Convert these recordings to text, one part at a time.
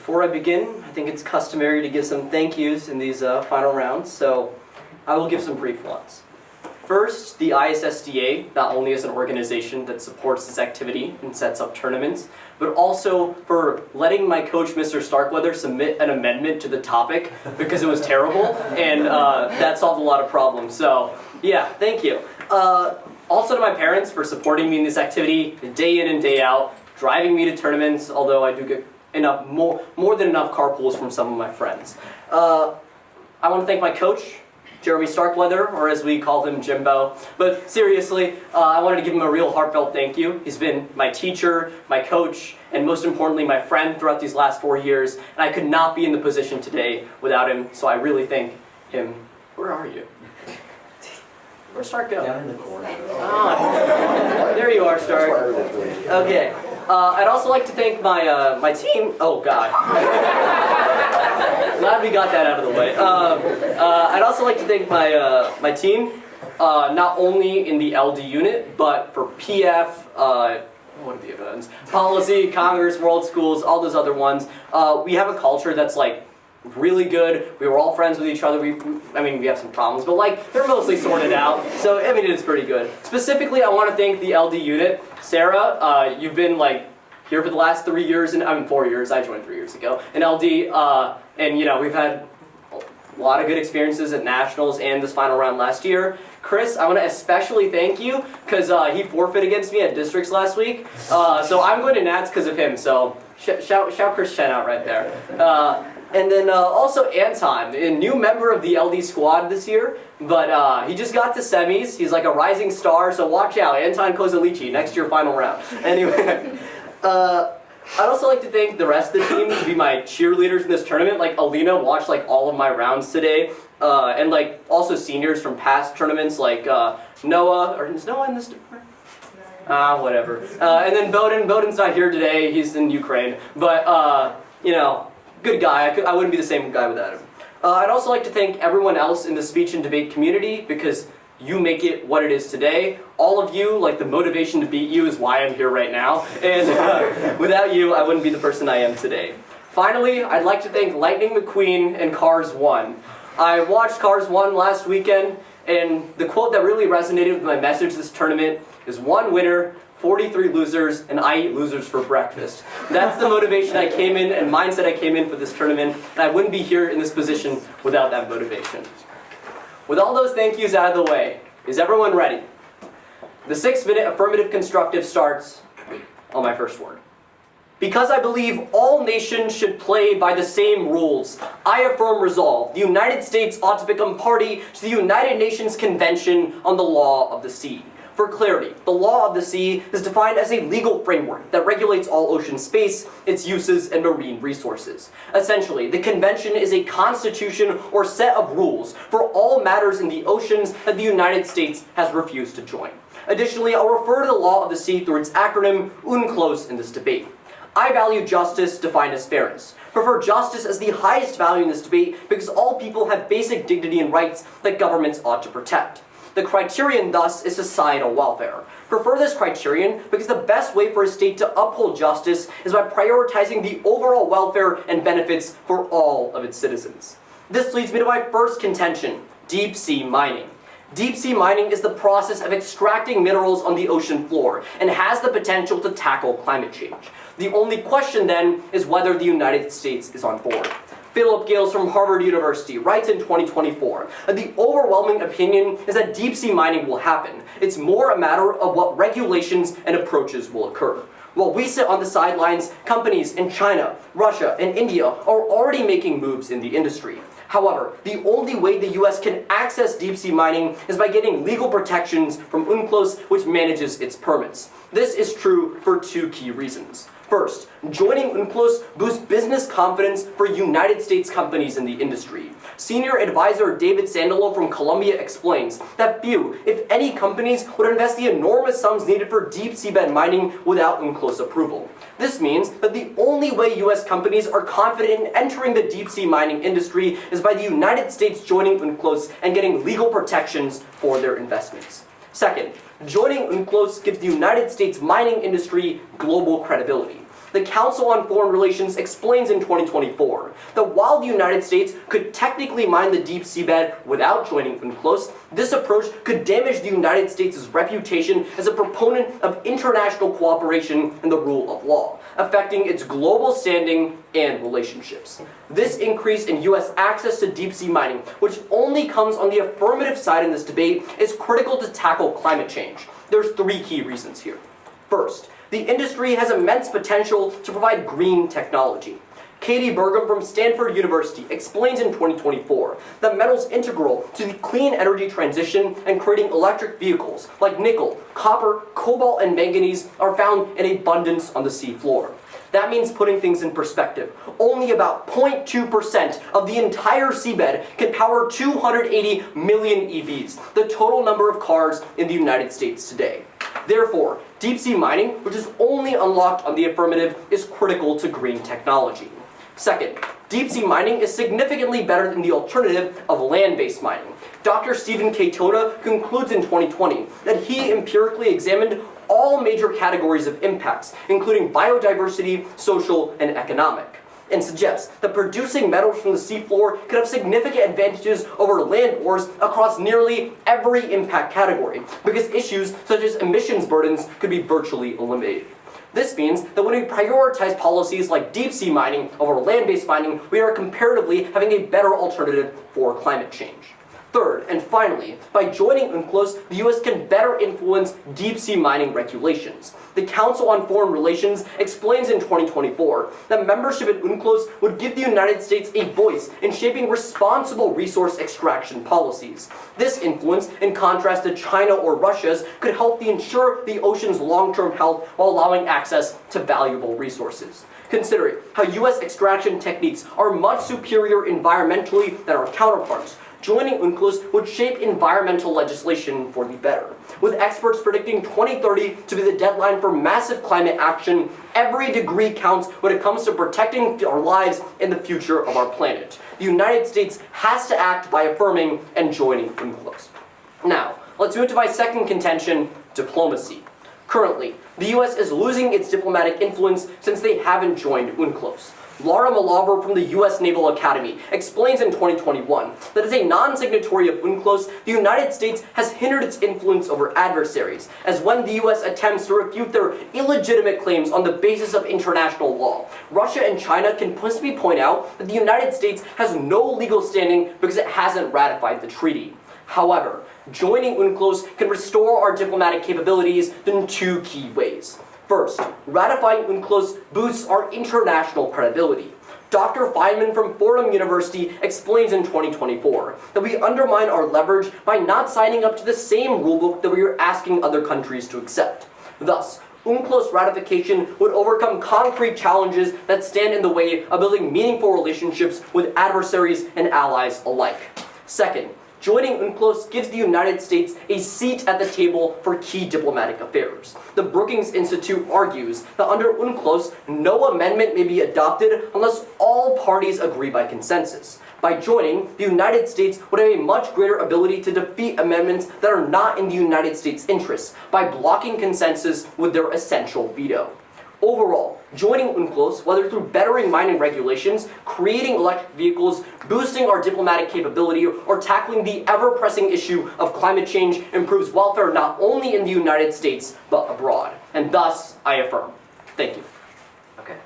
Before I begin, I think it's customary to give some thank yous in these final rounds, so I will give some brief ones. First, the ISSDA, not only as an organization that supports this activity and sets up tournaments, but also for letting my coach, Mr. Starkweather, submit an amendment to the topic because it was terrible, and that solved a lot of problems. So, yeah, thank you. Also to my parents for supporting me in this activity day in and day out, driving me to tournaments, although I do get more than enough carpools from some of my friends. I want to thank my coach, Jeremy Starkweather, or as we call him, Jimbo. But seriously, I wanted to give him a real heartfelt thank you. He's been my teacher, my coach, and most importantly, my friend throughout these last 4 years. And I could not be in the position today without him, so I really thank him. Where are you? Where's Stark go? Down in the corner. Oh, there you are, Stark. Okay. I'd also like to thank my my team. Oh God. Glad we got that out of the way. I'd also like to thank my team, not only in the LD unit, but for PF, what are the other ones? Policy, Congress, World Schools, all those other ones. We have a culture that's like really good. We were all friends with each other. I mean, we have some problems, but like they're mostly sorted out. So I mean, it's pretty good. Specifically, I want to thank the LD unit. Sarah, you've been like here for the last 3 years, and I mean 4 years. I joined 3 years ago in LD, and you know we've had a lot of good experiences at nationals and this final round last year. Chris, I want to especially thank you because he forfeited against me at districts last week. So I'm going to Nats because of him. So shout Chris Chen out right there. And then also Anton, a new member of the LD squad this year, but he just got to semis. He's like a rising star, so watch out. Anton Kozalici, next year final round. Anyway, I'd also like to thank the rest of the team to be my cheerleaders in this tournament. Like Alina watched like all of my rounds today, and like also seniors from past tournaments like Noah, or is Noah in this department? Whatever. And then Bowden's not here today, he's in Ukraine, but you know, good guy. I wouldn't be the same guy without him. I'd also like to thank everyone else in the speech and debate community because you make it what it is today. All of you, like the motivation to beat you is why I'm here right now. And without you, I wouldn't be the person I am today. Finally, I'd like to thank Lightning McQueen and Cars 1. I watched Cars 1 last weekend, and the quote that really resonated with my message this tournament is 1 winner, 43 losers, and I eat losers for breakfast. That's the motivation I came in and mindset I came in for this tournament, and I wouldn't be here in this position without that motivation. With all those thank yous out of the way, is everyone ready? The 6-minute affirmative constructive starts on my first word. Because I believe all nations should play by the same rules, I affirm resolve. The United States ought to become party to the United Nations Convention on the Law of the Sea. For clarity, the law of the sea is defined as a legal framework that regulates all ocean space, its uses, and marine resources. Essentially, the convention is a constitution or set of rules for all matters in the oceans that the United States has refused to join. Additionally, I'll refer to the law of the sea through its acronym UNCLOS in this debate. I value justice defined as fairness. Prefer justice as the highest value in this debate because all people have basic dignity and rights that governments ought to protect. The criterion, thus, is societal welfare. Prefer this criterion because the best way for a state to uphold justice is by prioritizing the overall welfare and benefits for all of its citizens. This leads me to my first contention, deep sea mining. Deep sea mining is the process of extracting minerals on the ocean floor and has the potential to tackle climate change. The only question then is whether the United States is on board. Philip Gales from Harvard University writes in 2024 that the overwhelming opinion is that deep sea mining will happen. It's more a matter of what regulations and approaches will occur. While we sit on the sidelines, companies in China, Russia, and India are already making moves in the industry. However, the only way the US can access deep sea mining is by getting legal protections from UNCLOS, which manages its permits. This is true for 2 key reasons. First, joining UNCLOS boosts business confidence for United States companies in the industry. Senior advisor David Sandalo from Columbia explains that few, if any, companies would invest the enormous sums needed for deep seabed mining without UNCLOS approval. This means that the only way US companies are confident in entering the deep sea mining industry is by the United States joining UNCLOS and getting legal protections for their investments. Second, joining UNCLOS gives the United States mining industry global credibility. The Council on Foreign Relations explains in 2024 that while the United States could technically mine the deep seabed without joining UNCLOS, this approach could damage the United States' reputation as a proponent of international cooperation and the rule of law, affecting its global standing and relationships. This increase in U.S. access to deep-sea mining, which only comes on the affirmative side in this debate, is critical to tackle climate change. There's 3 key reasons here. First, the industry has immense potential to provide green technology. Katie Burgum from Stanford University explains in 2024 that metals integral to the clean energy transition and creating electric vehicles like nickel, copper, cobalt, and manganese are found in abundance on the seafloor. That means putting things in perspective. Only about 0.2% of the entire seabed can power 280 million EVs, the total number of cars in the United States today. Therefore, deep-sea mining, which is only unlocked on the affirmative, is critical to green technology. Second, deep-sea mining is significantly better than the alternative of land-based mining. Dr. Stephen K. Toda concludes in 2020 that he empirically examined all major categories of impacts, including biodiversity, social, and economic, and suggests that producing metals from the seafloor could have significant advantages over land ores across nearly every impact category, because issues such as emissions burdens could be virtually eliminated. This means that when we prioritize policies like deep-sea mining over land-based mining, we are comparatively having a better alternative for climate change. Third, and finally, by joining UNCLOS, the U.S. can better influence deep-sea mining regulations. The Council on Foreign Relations explains in 2024 that membership in UNCLOS would give the United States a voice in shaping responsible resource extraction policies. This influence, in contrast to China or Russia's, could help ensure the ocean's long-term health while allowing access to valuable resources. Considering how U.S. extraction techniques are much superior environmentally than our counterparts, joining UNCLOS would shape environmental legislation for the better. With experts predicting 2030 to be the deadline for massive climate action, every degree counts when it comes to protecting our lives and the future of our planet. The United States has to act by affirming and joining UNCLOS. Now, let's move to my second contention, diplomacy. Currently, the U.S. is losing its diplomatic influence since they haven't joined UNCLOS. Laura Malaber from the U.S. Naval Academy explains in 2021 that as a non-signatory of UNCLOS, the United States has hindered its influence over adversaries, as when the U.S. attempts to refute their illegitimate claims on the basis of international law, Russia and China can possibly point out that the United States has no legal standing because it hasn't ratified the treaty. However, joining UNCLOS can restore our diplomatic capabilities in 2 key ways. First, ratifying UNCLOS boosts our international credibility. Dr. Feynman from Fordham University explains in 2024 that we undermine our leverage by not signing up to the same rulebook that we are asking other countries to accept. Thus, UNCLOS ratification would overcome concrete challenges that stand in the way of building meaningful relationships with adversaries and allies alike. Second, joining UNCLOS gives the United States a seat at the table for key diplomatic affairs. The Brookings Institute argues that under UNCLOS, no amendment may be adopted unless all parties agree by consensus. By joining, the United States would have a much greater ability to defeat amendments that are not in the United States' interests by blocking consensus with their essential veto. Overall, joining UNCLOS, whether through bettering mining regulations, creating electric vehicles, boosting our diplomatic capability, or tackling the ever-pressing issue of climate change, improves welfare not only in the United States, but abroad. And thus, I affirm. Thank you. Okay,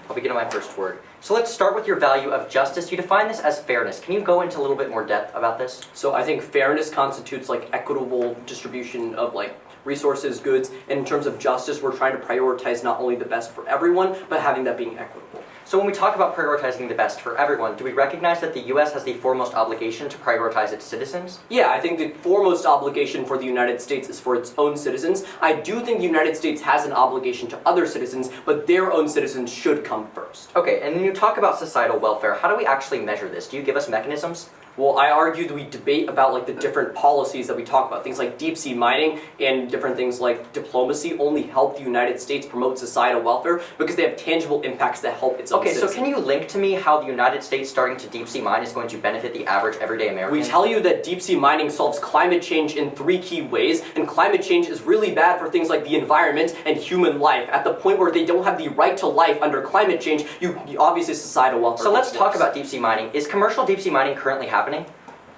I'll begin on my first word. So let's start with your value of justice. You define this as fairness. Can you go into a little bit more depth about this? So I think fairness constitutes equitable distribution of resources, goods, and in terms of justice, we're trying to prioritize not only the best for everyone, but having that being equitable. So when we talk about prioritizing the best for everyone, do we recognize that the U.S. has the foremost obligation to prioritize its citizens? Yeah, I think the foremost obligation for the United States is for its own citizens. I do think the United States has an obligation to other citizens, but their own citizens should come first. Okay, and when you talk about societal welfare, how do we actually measure this? Do you give us mechanisms? Well, I argued we debate about like the different policies that we talk about. Things like deep sea mining and different things like diplomacy only help the United States promote societal welfare because they have tangible impacts that help its own Okay, so citizens. can you link to me how the United States starting to deep sea mine is going to benefit the average everyday American? We tell you that deep sea mining solves climate change in 3 key ways, and climate change is really bad for things like the environment and human life. At the point where they don't have the right to life under climate change, you obviously societal welfare. So let's talk about deep sea mining. Is commercial deep sea mining currently happening?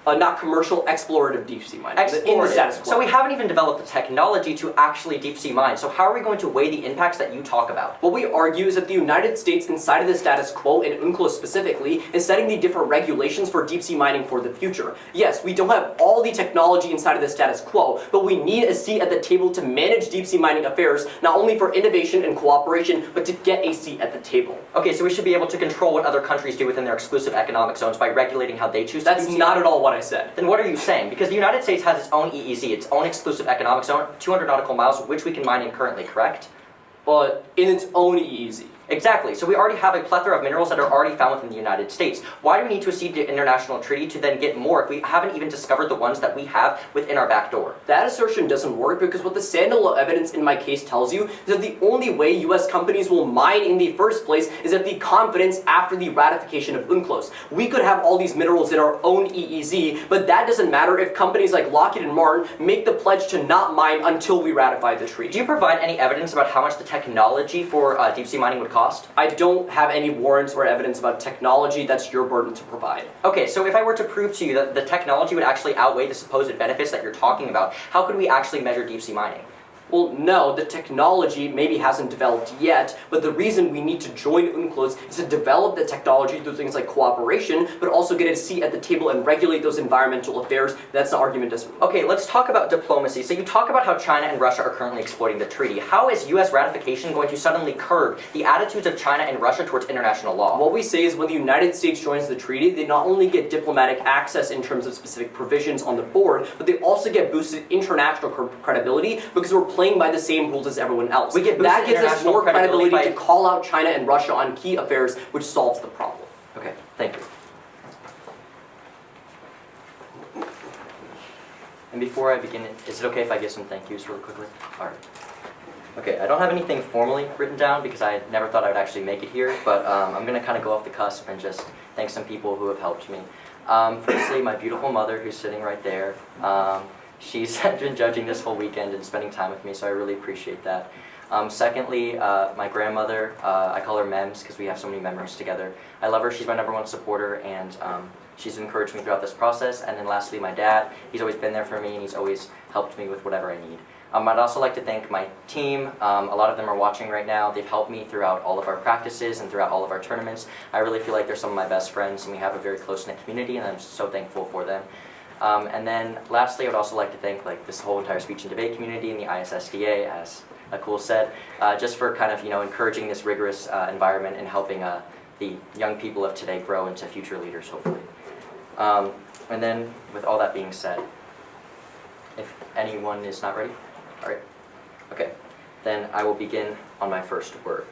Not commercial, explorative deep sea mining. In the status quo. So we haven't even developed the technology to actually deep sea mine. So how are we going to weigh the impacts that you talk about? What we argue is that the United States, inside of the status quo, and UNCLOS specifically, is setting the different regulations for deep sea mining for the future. Yes, we don't have all the technology inside of the status quo, but we need a seat at the table to manage deep sea mining affairs, not only for innovation and cooperation, but to get a seat at the table. Okay, so we should be able to control what other countries do within their exclusive economic zones by regulating how they choose to That's not at all what I said. Then what are you saying? Because the United States has its own EEZ, its own exclusive economic zone, 200 nautical miles, which we can mine in currently, correct? Well, in its own EEZ. Exactly. So we already have a plethora of minerals that are already found within the United States. Why do we need to accede to international treaty to then get more if we haven't even discovered the ones that we have within our back door? That assertion doesn't work because what the Sandalo evidence in my case tells you is that the only way US companies will mine in the first place is at the confidence after the ratification of UNCLOS. We could have all these minerals in our own EEZ, but that doesn't matter if companies like Lockheed and Martin make the pledge to not mine until we ratify the treaty. Do you provide any evidence about how much the technology for deep sea mining would cost? I don't have any warrants or evidence about technology. That's your burden to provide. Okay, so if I were to prove to you that the technology would actually outweigh the supposed benefits that you're talking about, how could we actually measure deep sea mining? Well, no, the technology maybe hasn't developed yet, but the reason we need to join UNCLOS is to develop the technology through things like cooperation, but also get a seat at the table and regulate those environmental affairs. That's the argument. Okay, let's talk about diplomacy. So you talk about how China and Russia are currently exploiting the treaty. How is U.S. ratification going to suddenly curb the attitudes of China and Russia towards international law? What we say is when the United States joins the treaty, they not only get diplomatic access in terms of specific provisions on the board, but they also get boosted international credibility because we're playing by the same rules as everyone else. That gives us more credibility to call out China and Russia on key affairs, which solves the problem. Okay, thank you. And before I begin, is it okay if I give some thank yous really quickly? All right. Okay, I don't have anything formally written down because I never thought I would actually make it here, but I'm going to kind of go off the cusp and just thank some people who have helped me. Firstly, my beautiful mother who's sitting right there. She's been judging this whole weekend and spending time with me, so I really appreciate that. Secondly, my grandmother, I call her Mems because we have so many memories together. I love her, she's my #1 supporter, and she's encouraged me throughout this process. And then lastly, my dad, he's always been there for me and he's always helped me with whatever I need. I'd also like to thank my team. A lot of them are watching right now. They've helped me throughout all of our practices and throughout all of our tournaments. I really feel like they're some of my best friends and we have a very close-knit community and I'm so thankful for them. And then lastly, I would also like to thank this whole entire speech and debate community and the ISSDA, as Akul said, just for kind of encouraging this rigorous environment and helping the young people of today grow into future leaders, hopefully. And then, with all that being said, if anyone is not ready, all right, okay, then I will begin on my first word.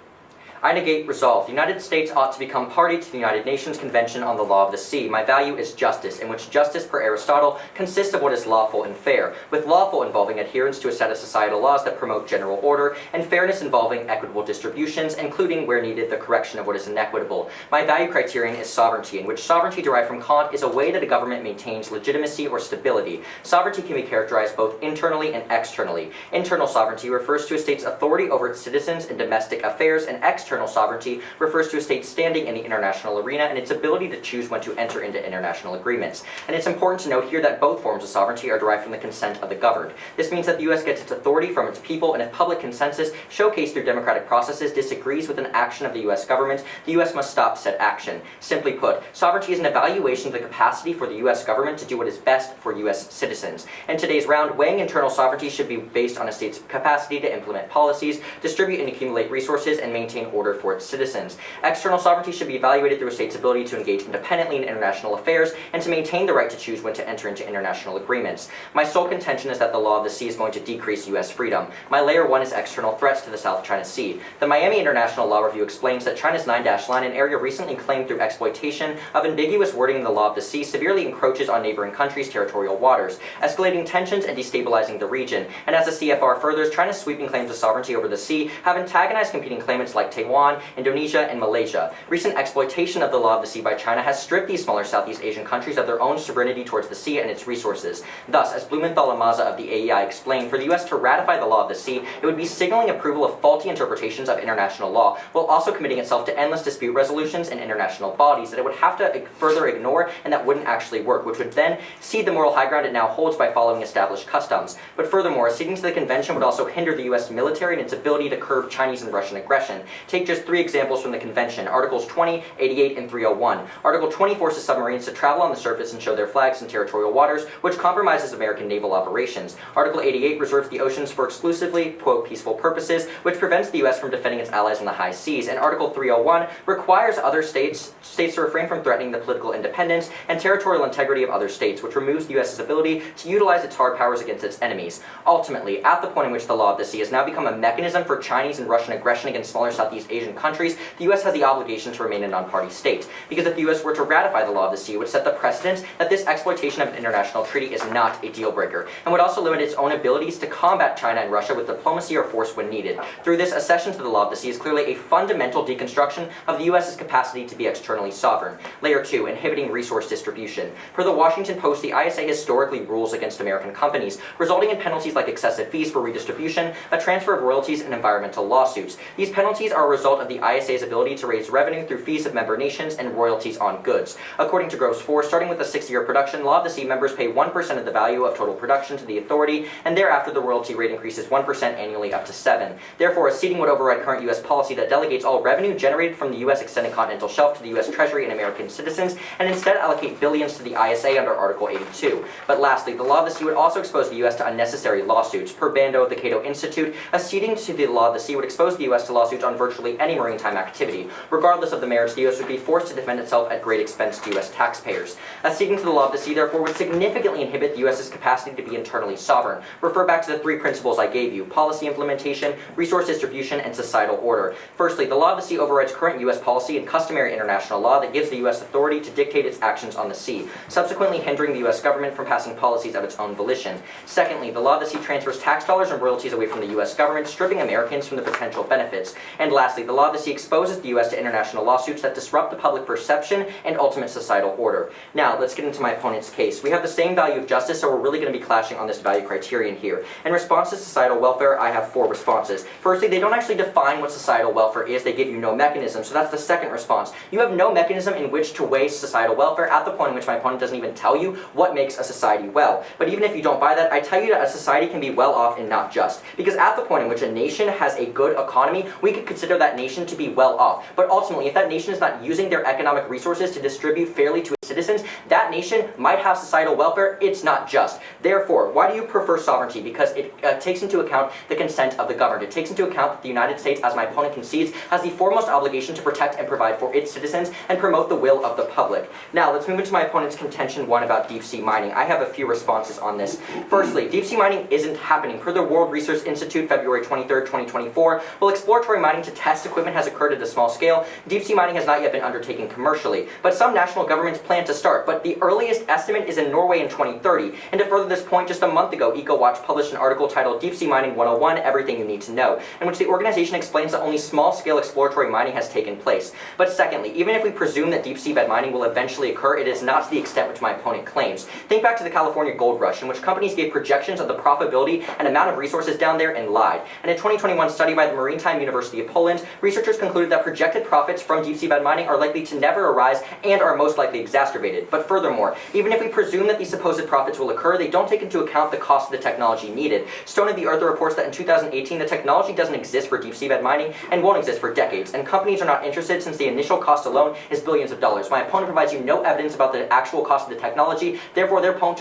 I negate resolve. The United States ought to become party to the United Nations Convention on the Law of the Sea. My value is justice, in which justice, per Aristotle, consists of what is lawful and fair, with lawful involving adherence to a set of societal laws that promote general order, and fairness involving equitable distributions, including, where needed, the correction of what is inequitable. My value criterion is sovereignty, in which sovereignty derived from Kant is a way that a government maintains legitimacy or stability. Sovereignty can be characterized both internally and externally. Internal sovereignty refers to a state's authority over its citizens in domestic affairs, and external sovereignty refers to a state's standing in the international arena and its ability to choose when to enter into international agreements. And it's important to note here that both forms of sovereignty are derived from the consent of the governed. This means that the U.S. gets its authority from its people, and if public consensus, showcased through democratic processes, disagrees with an action of the U.S. government, the U.S. must stop said action. Simply put, sovereignty is an evaluation of the capacity for the U.S. government to do what is best for U.S. citizens. In today's round, weighing internal sovereignty should be based on a state's capacity to implement policies, distribute and accumulate resources, and maintain order for its citizens. External sovereignty should be evaluated through a state's ability to engage independently in international affairs and to maintain the right to choose when to enter into international agreements. My sole contention is that the law of the sea is going to decrease U.S. freedom. My layer 1 is external threats to the South China Sea. The Miami International Law Review explains that China's 9-dash line, an area recently claimed through exploitation of ambiguous wording in the law of the sea, severely encroaches on neighboring countries' territorial waters, escalating tensions and destabilizing the region. And as the CFR furthers, China's sweeping claims of sovereignty over the sea have antagonized competing claimants like Taiwan, Indonesia, and Malaysia. Recent exploitation of the law of the sea by China has stripped these smaller Southeast Asian countries of their own sovereignty towards the sea and its resources. Thus, as Blumenthal and Maza of the AEI explained, for the U.S. to ratify the law of the sea, it would be signaling approval of faulty interpretations of international law, while also committing itself to endless dispute resolutions and international bodies that it would have to further ignore and that wouldn't actually work, which would then cede the moral high ground it now holds by following established customs. But furthermore, acceding to the convention would also hinder the U.S. military and its ability to curb Chinese and Russian aggression. Take just 3 examples from the convention: Articles 20, 88, and 301. Article 20 forces submarines to travel on the surface and show their flags in territorial waters, which compromises American naval operations. Article 88 reserves the oceans for exclusively, quote, peaceful purposes, which prevents the U.S. from defending its allies on the high seas. And Article 301 requires other states to refrain from threatening the political independence and territorial integrity of other states, which removes the U.S.'s ability to utilize its hard powers against its enemies. Ultimately, at the point in which the law of the sea has now become a mechanism for Chinese and Russian aggression against smaller Southeast Asian countries, the U.S. has the obligation to remain a non-party state. Because if the U.S. were to ratify the law of the sea, it would set the precedent that this exploitation of an international treaty is not a deal breaker, and would also limit its own abilities to combat China and Russia with diplomacy or force when needed. Through this, accession to the law of the sea is clearly a fundamental deconstruction of the U.S.'s capacity to be externally sovereign. Layer 2, inhibiting resource distribution. Per the Washington Post, the ISA historically rules against American companies, resulting in penalties like excessive fees for redistribution, a transfer of royalties, and environmental lawsuits. These penalties are a result of the ISA's ability to raise revenue through fees of member nations and royalties on goods. According to Gross 4, starting with the 6-year production, Law of the Sea members pay 1% of the value of total production to the authority, and thereafter the royalty rate increases 1% annually up to 7%. Therefore, acceding would override current U.S. policy that delegates all revenue generated from the U.S. extended continental shelf to the U.S. Treasury and American citizens, and instead allocate billions to the ISA under Article 82. But lastly, the Law of the Sea would also expose the U.S. to unnecessary lawsuits. Per Bando of the Cato Institute, acceding to the Law of the Sea would expose the U.S. to lawsuits on virtually any maritime activity. Regardless of the merits, the U.S. would be forced to defend itself at great expense to U.S. taxpayers. Acceding to the Law of the Sea, therefore, would significantly inhibit the U.S.'s capacity to be internally sovereign. Refer back to the 3 principles I gave you: policy implementation, resource distribution, and societal order. Firstly, the Law of the Sea overrides current U.S. policy and customary international law that gives the U.S. authority to dictate its actions on the sea, subsequently hindering the U.S. government from passing policies of its own volition. Secondly, the Law of the Sea transfers tax dollars and royalties away from the U.S. government, stripping Americans from the potential benefits. And lastly, the Law of the Sea exposes the U.S. to international lawsuits that disrupt the public perception and ultimate societal order. Now, let's get into my opponent's case. We have the same value of justice, so we're really going to be clashing on this value criterion here. In response to societal welfare, I have 4 responses. Firstly, they don't actually define what societal welfare is. They give you no mechanism, so that's the second response. You have no mechanism in which to weigh societal welfare at the point in which my opponent doesn't even tell you what makes a society well. But even if you don't buy that, I tell you that a society can be well off and not just. Because at the point in which a nation has a good economy, we could consider that nation to be well off. But ultimately, if that nation is not using their economic resources to distribute fairly to its citizens, that nation might have societal welfare. It's not just. Therefore, why do you prefer sovereignty? Because it takes into account the consent of the governed. It takes into account that the United States, as my opponent concedes, has the foremost obligation to protect and provide for its citizens and promote the will of the public. Now, let's move into my opponent's contention 1 about deep-sea mining. I have a few responses on this. Firstly, deep-sea mining isn't happening. Per the World Resource Institute, February 23, 2024, while exploratory mining to test equipment has occurred at a small scale, deep-sea mining has not yet been undertaken commercially. But some national governments plan to start, but the earliest estimate is in Norway in 2030. And to further this point, just a month ago, EcoWatch published an article titled Deep-Sea Mining 101, Everything You Need to Know, in which the organization explains that only small-scale exploratory mining has taken place. But secondly, even if we presume that deep-sea bed mining will eventually occur, it is not to the extent which my opponent claims. Think back to the California gold rush, in which companies gave projections of the profitability and amount of resources down there and lied. And in a 2021 study by the Maritime University of Poland, researchers concluded that projected profits from deep-sea bed mining are likely to never arise and are most likely exaggerated exacerbated. But furthermore, even if we presume that these supposed profits will occur, they don't take into account the cost of the technology needed. Stone of the Earth reports that in 2018, the technology doesn't exist for deep seabed mining and won't exist for decades, and companies are not interested since the initial cost alone is billions of dollars. My opponent provides you no evidence about the actual cost of the technology, therefore their point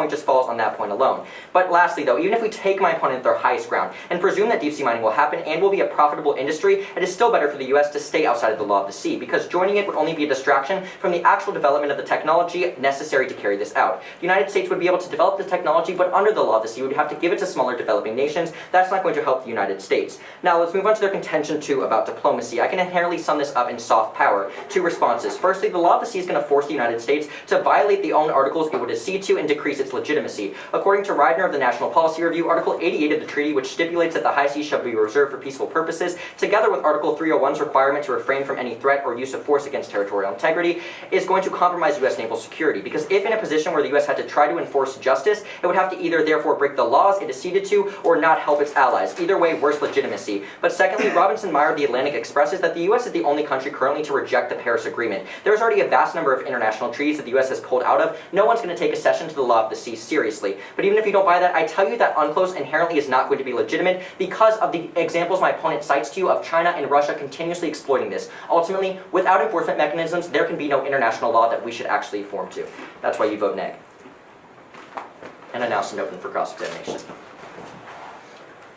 just falls on that point alone. But lastly though, even if we take my opponent at their highest ground and presume that deep sea mining will happen and will be a profitable industry, it is still better for the US to stay outside of the law of the sea, because joining it would only be a distraction from the actual development of the technology necessary to carry this out. The United States would be able to develop the technology, but under the law of the sea, we would have to give it to smaller developing nations. That's not going to help the United States. Now let's move on to their contention too about diplomacy. I can inherently sum this up in soft power. Two responses. Firstly, the law of the sea is going to force the United States to violate the own articles it would accede to and decrease its legitimacy. According to Reidner of the National Policy Review, Article 88 of the treaty, which stipulates that the high seas shall be reserved for peaceful purposes, together with Article 301's requirement to refrain from any threat or use of force against territorial integrity, is going to compromise U.S. naval security. Because if in a position where the U.S. had to try to enforce justice, it would have to either therefore break the laws it acceded to or not help its allies. Either way, worse legitimacy. But secondly, Robinson Meyer of the Atlantic expresses that the U.S. is the only country currently to reject the Paris Agreement. There's already a vast number of international treaties that the U.S. has pulled out of. No one's going to take accession to the law of the sea seriously. But even if you don't buy that, I tell you that UNCLOS inherently is not going to be legitimate because of the examples my opponent cites to you of China and Russia continuously exploiting this. Ultimately, without enforcement mechanisms, there can be no international law that we should actually form to. That's why you vote neg. And I now stand open for cross-examination.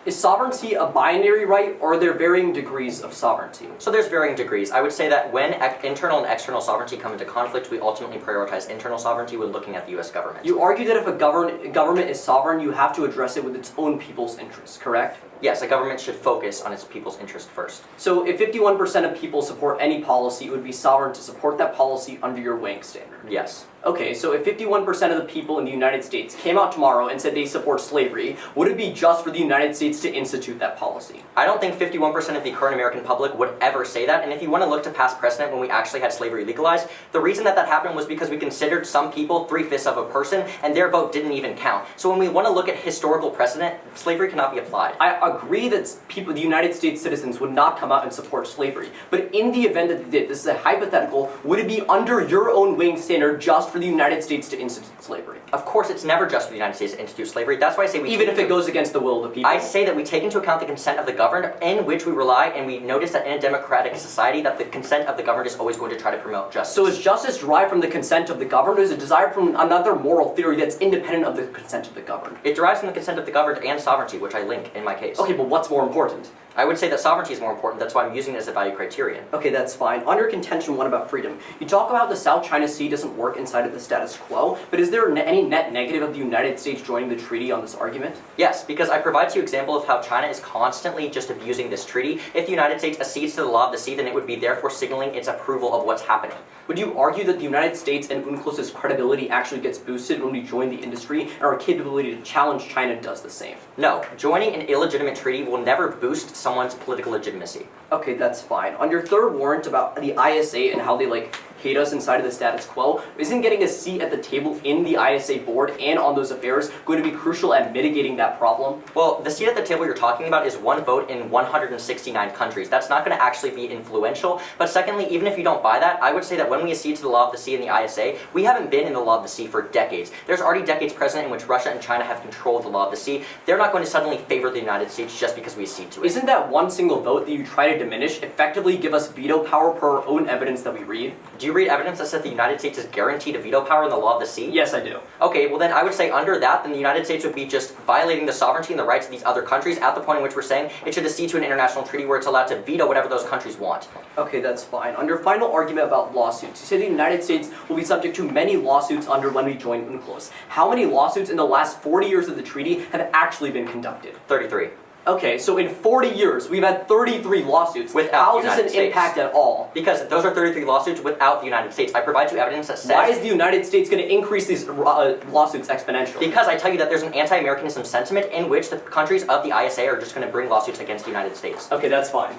Is sovereignty a binary right, or are there varying degrees of sovereignty? So there's varying degrees. I would say that when internal and external sovereignty come into conflict, we ultimately prioritize internal sovereignty when looking at the U.S. government. You argue that if a government is sovereign, you have to address it with its own people's interests, correct? Yes, a government should focus on its people's interest first. So if 51% of people support any policy, it would be sovereign to support that policy under your weighing standard. Yes. Okay, so if 51% of the people in the United States came out tomorrow and said they support slavery, would it be just for the United States to institute that policy? I don't think 51% of the current American public would ever say that, and if you want to look to past precedent when we actually had slavery legalized, the reason that happened was because we considered some people 3/5 of a person, and their vote didn't even count. So when we want to look at historical precedent, slavery cannot be applied. I agree that people, the United States citizens, would not come out and support slavery, but in the event that they did, this is a hypothetical, would it be under your own weighing standard just for the United States to institute slavery? Of course, it's never just for the United States to institute slavery. That's why I say we even if it goes against the will of the people? I say that we take into account the consent of the governed, in which we rely, and we notice that in a democratic society that the consent of the governed is always going to try to promote justice. So is justice derived from the consent of the governed, or is it derived from another moral theory that's independent of the consent of the governed? It derives from the consent of the governed and sovereignty, which I link in my case. Okay, but what's more important? I would say that sovereignty is more important. That's why I'm using it as a value criterion. Okay, that's fine. Under contention one about freedom, you talk about the South China Sea doesn't work inside of the status quo, but is there any net negative of the United States joining the treaty on this argument? Yes, because I provide you an example of how China is constantly just abusing this treaty. If the United States accedes to the law of the sea, then it would be therefore signaling its approval of what's happening. Would you argue that the United States and UNCLOS's credibility actually gets boosted when we join the industry, and our capability to challenge China does the same? No, joining an illegitimate treaty will never boost someone's political legitimacy. Okay, that's fine. On your third warrant about the ISA and how they hate us inside of the status quo, isn't getting a seat at the table in the ISA board and on those affairs going to be crucial at mitigating that problem? Well, the seat at the table you're talking about is one vote in 169 countries. That's not going to actually be influential. But secondly, even if you don't buy that, I would say that when we accede to the law of the sea in the ISA, we haven't been in the law of the sea for decades. There's already decades present in which Russia and China have controlled the law of the sea. They're not going to suddenly favor the United States just because we accede to it. Isn't that one single vote that you try to diminish effectively give us veto power per our own evidence that we read? Do you read evidence that said the United States is guaranteed a veto power in the law of the sea? Yes, I do. Okay, well then I would say under that, then the United States would be just violating the sovereignty and the rights of these other countries at the point in which we're saying it should accede to an international treaty where it's allowed to veto whatever those countries want. Okay, that's fine. Under final argument about lawsuits, you say the United States will be subject to many lawsuits under when we join UNCLOS. How many lawsuits in the last 40 years of the treaty have actually been conducted? 33. Okay, so in 40 years, we've had 33 lawsuits. Without How the does United this States. impact at all? Because those are 33 lawsuits without the United States. I provide you evidence that says... Why is the United States going to increase these lawsuits exponentially? Because I tell you that there's an anti-Americanism sentiment in which the countries of the ISA are just going to bring lawsuits against the United States. Okay, that's fine.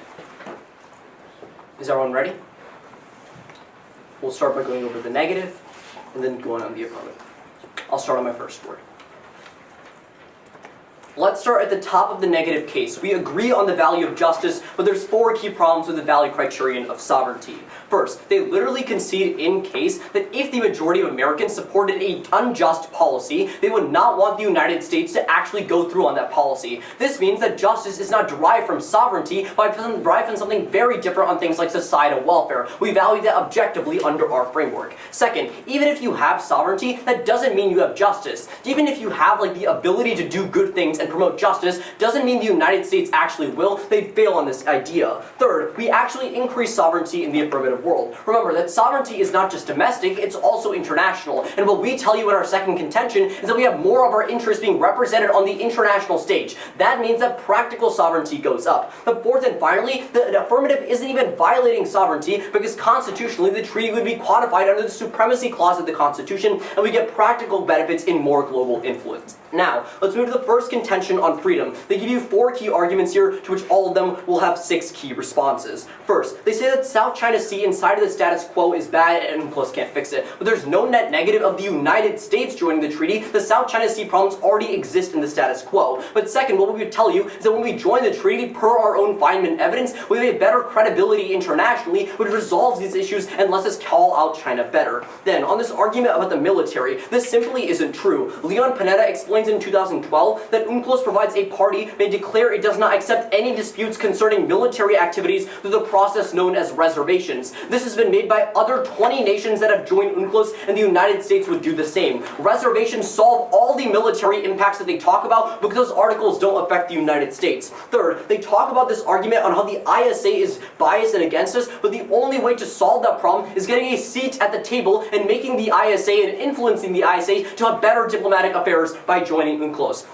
Is everyone ready? We'll start by going over the negative, and then going on the affirmative. I'll start on my first word. Let's start at the top of the negative case. We agree on the value of justice, but there's 4 key problems with the value criterion of sovereignty. First, they literally concede in case that if the majority of Americans supported an unjust policy, they would not want the United States to actually go through on that policy. This means that justice is not derived from sovereignty, but derived from something very different on things like societal welfare. We value that objectively under our framework. Second, even if you have sovereignty, that doesn't mean you have justice. Even if you have the ability to do good things and promote justice, doesn't mean the United States actually will. They fail on this idea. Third, we actually increase sovereignty in the affirmative world. Remember that sovereignty is not just domestic, it's also international. And what we tell you in our second contention is that we have more of our interests being represented on the international stage. That means that practical sovereignty goes up. But fourth and finally, the affirmative isn't even violating sovereignty because constitutionally the treaty would be quantified under the supremacy clause of the Constitution, and we get practical benefits in more global influence. Now, let's move to the first contention on freedom. They give you 4 key arguments here, to which all of them will have 6 key responses. First, they say that South China Sea inside of the status quo is bad and UNCLOS can't fix it. But there's no net negative of the United States joining the treaty. The South China Sea problems already exist in the status quo. But second, what we would tell you is that when we join the treaty per our own Feynman evidence, we have a better credibility internationally, which resolves these issues and lets us call out China better. Then, on this argument about the military, this simply isn't true. Leon Panetta explains in 2012 that UNCLOS provides a party may declare it does not accept any disputes concerning military activities through the process known as reservations. This has been made by other 20 nations that have joined UNCLOS, and the United States would do the same. Reservations solve all the military impacts that they talk about because those articles don't affect the United States. Third, they talk about this argument on how the ISA is biased and against us, but the only way to solve that problem is getting a seat at the table and making the ISA and influencing the ISA to have better diplomatic affairs by joining UNCLOS.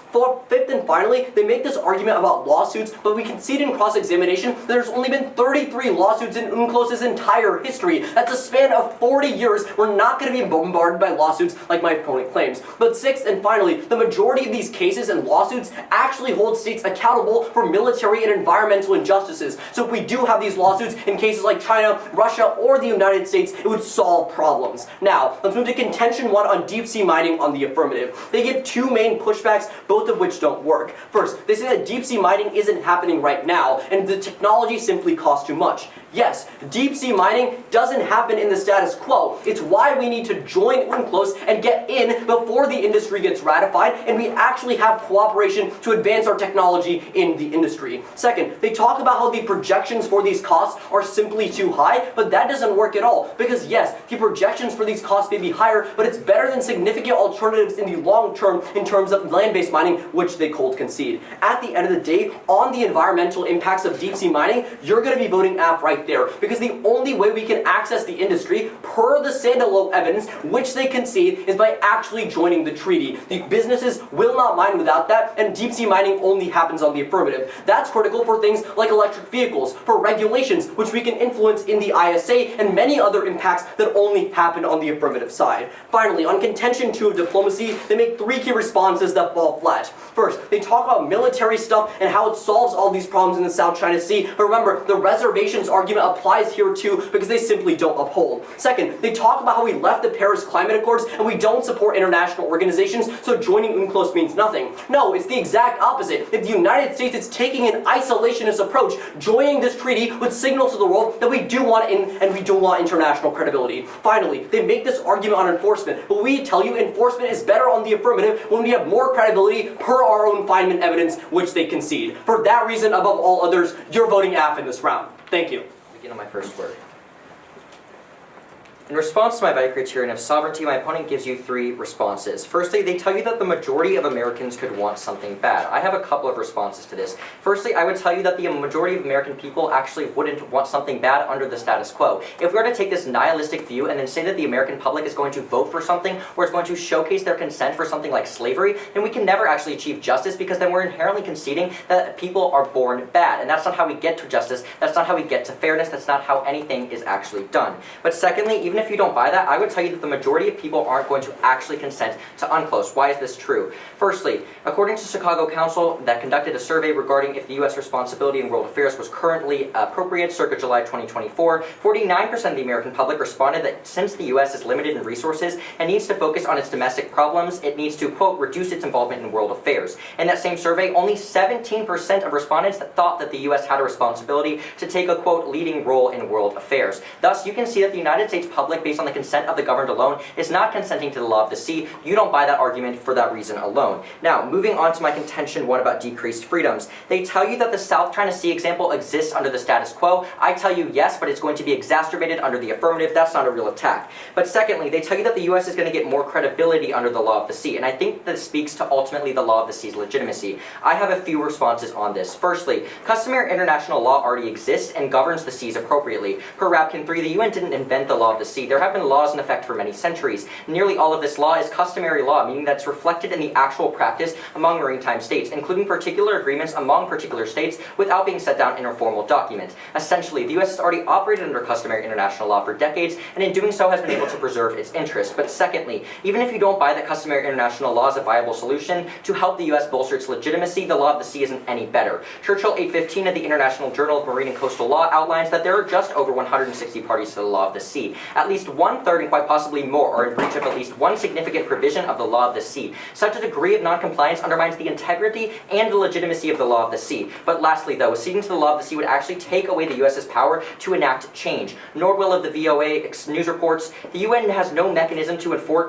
Fifth and finally, they make this argument about lawsuits, but we concede in cross-examination that there's only been 33 lawsuits in UNCLOS's entire history. That's a span of 40 years. We're not going to be bombarded by lawsuits like my opponent claims. But sixth and finally, the majority of these cases and lawsuits actually hold states accountable for military and environmental injustices. So if we do have these lawsuits in cases like China, Russia, or the United States, it would solve problems. Now, let's move to contention 1 on deep-sea mining on the affirmative. They give 2 main pushbacks, both of which don't work. First, they say that deep-sea mining isn't happening right now, and the technology simply costs too much. Yes, deep-sea mining doesn't happen in the status quo. It's why we need to join UNCLOS and get in before the industry gets ratified, and we actually have cooperation to advance our technology in the industry. Second, they talk about how the projections for these costs are simply too high, but that doesn't work at all. Because yes, the projections for these costs may be higher, but it's better than significant alternatives in the long term in terms of land-based mining, which they cold concede. At the end of the day, on the environmental impacts of deep-sea mining, you're going to be voting app right there, because the only way we can access the industry, per the Sandalo evidence, which they concede, is by actually joining the treaty. The businesses will not mine without that, and deep-sea mining only happens on the affirmative. That's critical for things like electric vehicles, for regulations, which we can influence in the ISA, and many other impacts that only happen on the affirmative side. Finally, on contention 2 of diplomacy, they make 3 key responses that fall flat. First, they talk about military stuff and how it solves all these problems in the South China Sea, but remember, the reservations argument applies here too because they simply don't uphold. Second, they talk about how we left the Paris Climate Accords and we don't support international organizations, so joining UNCLOS means nothing. No, it's the exact opposite. If the United States is taking an isolationist approach, joining this treaty would signal to the world that we do want international credibility. Finally, they make this argument on enforcement, but we tell you enforcement is better on the affirmative when we have more credibility per our own Feynman evidence, which they concede. For that reason, above all others, you're voting AF in this round. Thank you. Begin on my first word. In response to my value criterion of sovereignty, my opponent gives you 3 responses. Firstly, they tell you that the majority of Americans could want something bad. I have a couple of responses to this. Firstly, I would tell you that the majority of American people actually wouldn't want something bad under the status quo. If we were to take this nihilistic view and then say that the American public is going to vote for something or is going to showcase their consent for something like slavery, then we can never actually achieve justice, because then we're inherently conceding that people are born bad. And that's not how we get to justice. That's not how we get to fairness. That's not how anything is actually done. But secondly, even even if you don't buy that, I would tell you that the majority of people aren't going to actually consent to UNCLOS. Why is this true? Firstly, according to Chicago Council that conducted a survey regarding if the U.S. responsibility in world affairs was currently appropriate circa July 2024, 49% of the American public responded that since the U.S. is limited in resources and needs to focus on its domestic problems, it needs to, quote, reduce its involvement in world affairs. In that same survey, only 17% of respondents thought that the U.S. had a responsibility to take a, quote, leading role in world affairs. Thus, you can see that the United States public, based on the consent of the governed alone, is not consenting to the law of the sea. You don't buy that argument for that reason alone. Now, moving on to my contention one about decreased freedoms. They tell you that the South China Sea example exists under the status quo. I tell you yes, but it's going to be exacerbated under the affirmative. That's not a real attack. But secondly, they tell you that the U.S. is going to get more credibility under the law of the sea, and I think this speaks to ultimately the law of the sea's legitimacy. I have a few responses on this. Firstly, customary international law already exists and governs the seas appropriately. Per Rapkin 3, the UN didn't invent the law of the sea. There have been laws in effect for many centuries. Nearly all of this law is customary law, meaning that it's reflected in the actual practice among maritime states, including particular agreements among particular states without being set down in a formal document. Essentially, the U.S. has already operated under customary international law for decades, and in doing so has been able to preserve its interests. But secondly, even if you don't buy that customary international law is a viable solution to help the U.S. bolster its legitimacy, the law of the sea isn't any better. Churchill 815 of the International Journal of Marine and Coastal Law outlines that there are just over 160 parties to the law of the sea. At least one-third and quite possibly more are in breach of at least one significant provision of the law of the sea. Such a degree of non-compliance undermines the integrity and the legitimacy of the law of the sea. But lastly, though, acceding to the law of the sea would actually take away the U.S.'s power to enact change. Nor will of the VOA news reports, the UN has no mechanism to enforce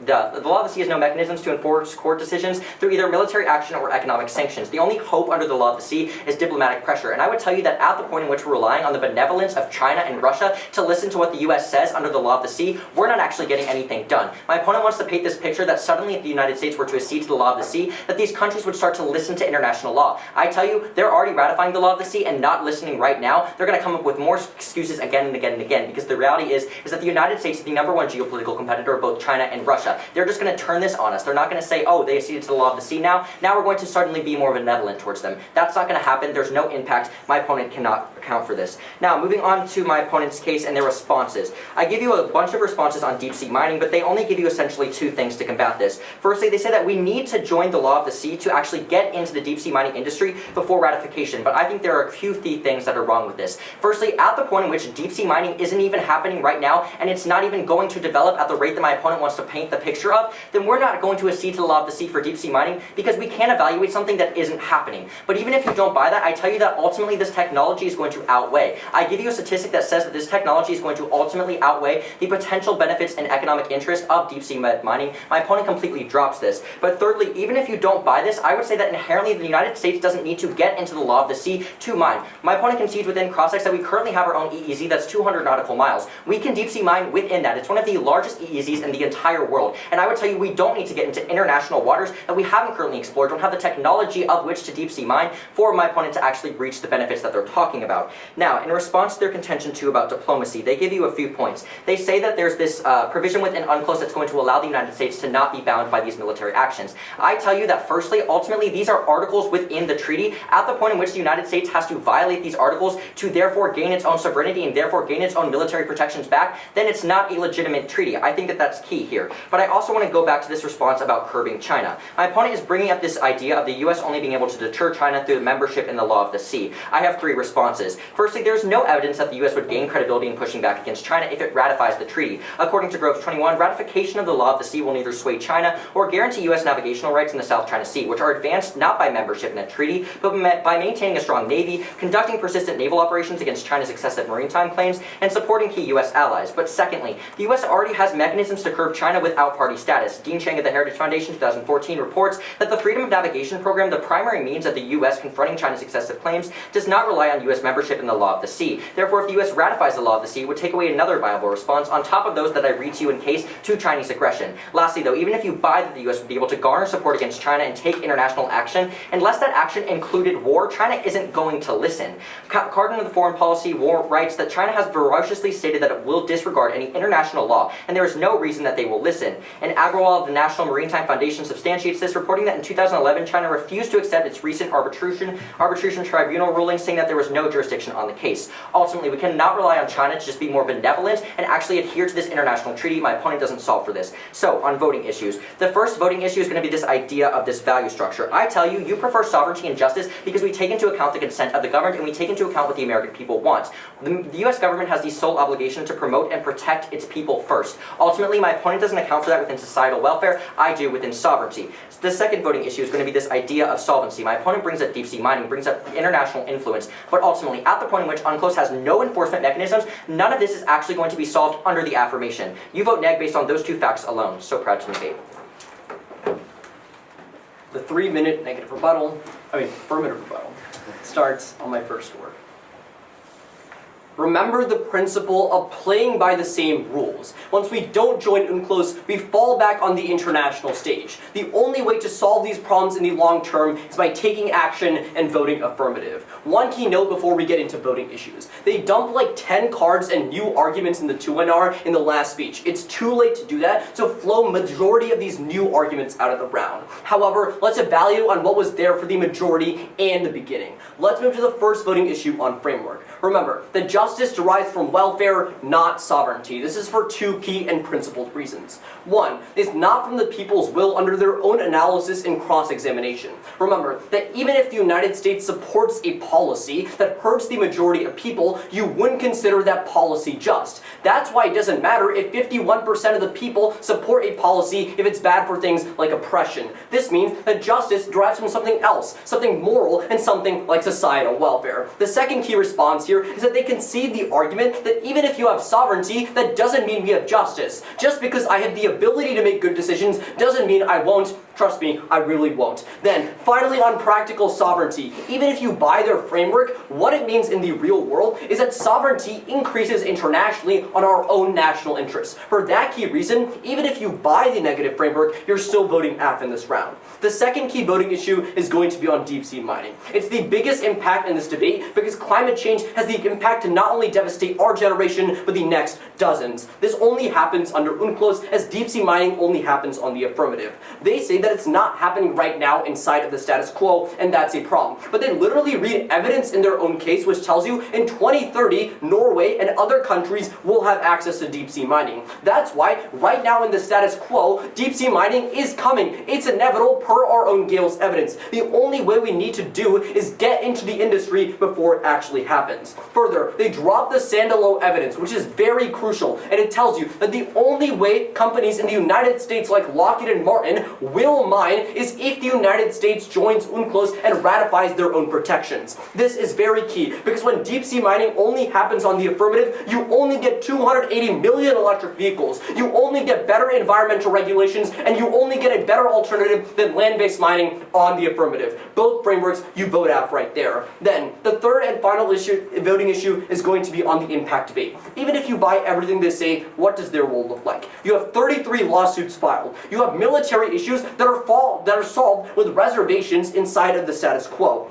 the law of the sea has no mechanisms to enforce court decisions through either military action or economic sanctions. The only hope under the law of the sea is diplomatic pressure. And I would tell you that at the point in which we're relying on the benevolence of China and Russia to listen to what the U.S. says under the law of the sea, we're not actually getting anything done. My opponent wants to paint this picture that suddenly if the United States were to accede to the law of the sea, that these countries would start to listen to international law. I tell you, they're already ratifying the law of the sea and not listening right now. They're going to come up with more excuses again and again and again, because the reality is that the United States is the #1 geopolitical competitor of both China and Russia. They're just going to turn this on us. They're not going to say, oh, they acceded to the law of the sea now we're going to suddenly be more benevolent towards them. That's not going to happen. There's no impact. My opponent cannot account for this. Now, moving on to my opponent's case and their responses. I give you a bunch of responses on deep sea mining, but they only give you essentially two things to combat this. Firstly, they say that we need to join the law of the sea to actually get into the deep sea mining industry before ratification, but I think there are a few things that are wrong with this. Firstly, at the point in which deep sea mining isn't even happening right now, and it's not even going to develop at the rate that my opponent wants to paint the picture of, then we're not going to accede to the law of the sea for deep sea mining because we can't evaluate something that isn't happening. But even if you don't buy that, I tell you that ultimately this technology is going to outweigh. I give you a statistic that says that this technology is going to ultimately outweigh the potential benefits and economic interest of deep sea mining. My opponent completely drops this. But thirdly, even if you don't buy this, I would say that inherently the United States doesn't need to get into the law of the sea to mine. My opponent concedes within Crossex that we currently have our own EEZ that's 200 nautical miles. We can deep sea mine within that. It's one of the largest EEZs in the entire world. And I would tell you we don't need to get into international waters that we haven't currently explored, don't have the technology of which to deep sea mine for my opponent to actually reach the benefits that they're talking about. Now, in response to their contention too about diplomacy, they give you a few points. They say that there's this provision within UNCLOS that's going to allow the United States to not be bound by these military actions. I tell you that firstly, ultimately, these are articles within the treaty. At the point in which the United States has to violate these articles to therefore gain its own sovereignty and therefore gain its own military protections back, then it's not a legitimate treaty. I think that that's key here. But I also want to go back to this response about curbing China. My opponent is bringing up this idea of the U.S. only being able to deter China through the membership in the law of the sea. I have three responses. Firstly, there's no evidence that the U.S. would gain credibility in pushing back against China if it ratifies the treaty. According to Groves 21, ratification of the law of the sea will neither sway China or guarantee U.S. navigational rights in the South China Sea, which are advanced not by membership in a treaty, but by maintaining a strong navy, conducting persistent naval operations against China's excessive maritime claims, and supporting key U.S. allies. But secondly, the U.S. already has mechanisms to curb China without party status. Dean Chang of the Heritage Foundation 2014 reports that the Freedom of Navigation Program, the primary means of the U.S. confronting China's excessive claims, does not rely on U.S. membership in the law of the sea. Therefore, if the U.S. ratifies the law of the sea, it would take away another viable response on top of those that I read to you in case to Chinese aggression. Lastly, though, even if you buy that the U.S. would be able to garner support against China and take international action, unless that action included war, China isn't going to listen. Cardin of the Foreign Policy War writes that China has ferociously stated that it will disregard any international law, and there is no reason that they will listen. And Agrawal of the National Maritime Foundation substantiates this, reporting that in 2011, China refused to accept its recent arbitration tribunal ruling, saying that there was no jurisdiction on the case. Ultimately, we cannot rely on China to just be more benevolent and actually adhere to this international treaty. My opponent doesn't solve for this. So, on voting issues. The first voting issue is going to be this idea of this value structure. I tell you, you prefer sovereignty and justice because we take into account the consent of the governed and we take into account what the American people want. The US government has the sole obligation to promote and protect its people first. Ultimately, my opponent doesn't account for that within societal welfare. I do within sovereignty. The second voting issue is going to be this idea of solvency. My opponent brings up deep sea mining, brings up international influence, but ultimately, at the point in which UNCLOS has no enforcement mechanisms, none of this is actually going to be solved under the affirmation. You vote neg based on those two facts alone. So proud to negate. The 3-minute affirmative rebuttal, starts on my first word. Remember the principle of playing by the same rules. Once we don't join UNCLOS, we fall back on the international stage. The only way to solve these problems in the long term is by taking action and voting affirmative. One key note before we get into voting issues. They dumped like 10 cards and new arguments in the 2NR in the last speech. It's too late to do that, so flow majority of these new arguments out of the round. However, let's evaluate on what was there for the majority and the beginning. Let's move to the first voting issue on framework. Remember, the justice derives from welfare, not sovereignty. This is for two key and principled reasons. One, it's not from the people's will under their own analysis and cross-examination. Remember that even if the United States supports a policy that hurts the majority of people, you wouldn't consider that policy just. That's why it doesn't matter if 51% of the people support a policy if it's bad for things like oppression. This means that justice derives from something else, something moral, and something like societal welfare. The second key response here is that they concede the argument that even if you have sovereignty, that doesn't mean we have justice. Just because I have the ability to make good decisions doesn't mean I won't. Trust me, I really won't. Then, finally on practical sovereignty, even if you buy their framework, what it means in the real world is that sovereignty increases internationally on our own national interests. For that key reason, even if you buy the negative framework, you're still voting AF in this round. The second key voting issue is going to be on deep sea mining. It's the biggest impact in this debate because climate change has the impact to not only devastate our generation, but the next dozens. This only happens under UNCLOS, as deep sea mining only happens on the affirmative. They say that it's not happening right now inside of the status quo, and that's a problem. But they literally read evidence in their own case which tells you in 2030, Norway and other countries will have access to deep sea mining. That's why, right now in the status quo, deep sea mining is coming. It's inevitable per our own Gale's evidence. The only way we need to do is get into the industry before it actually happens. Further, they drop the Sandalo evidence, which is very crucial, and it tells you that the only way companies in the United States like Lockheed and Martin will mine is if the United States joins UNCLOS and ratifies their own protections. This is very key, because when deep sea mining only happens on the affirmative, you only get 280 million electric vehicles, you only get better environmental regulations, and you only get a better alternative than land-based mining on the affirmative. Both frameworks you vote out right there. Then, the third and final voting issue is going to be on the impact debate. Even if you buy everything they say, what does their role look like? You have 33 lawsuits filed. You have military issues that are solved with reservations inside of the status quo.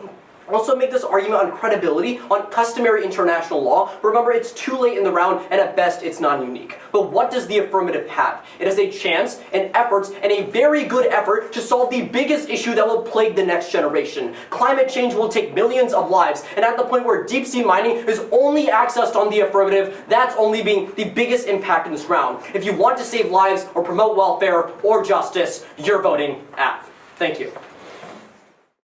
Also make this argument on credibility, on customary international law. Remember, it's too late in the round, and at best, it's non-unique. But what does the affirmative have? It has a chance, and efforts, and a very good effort to solve the biggest issue that will plague the next generation. Climate change will take millions of lives, and at the point where deep sea mining is only accessed on the affirmative, that's only being the biggest impact in this round. If you want to save lives, or promote welfare, or justice, you're voting AF. Thank you.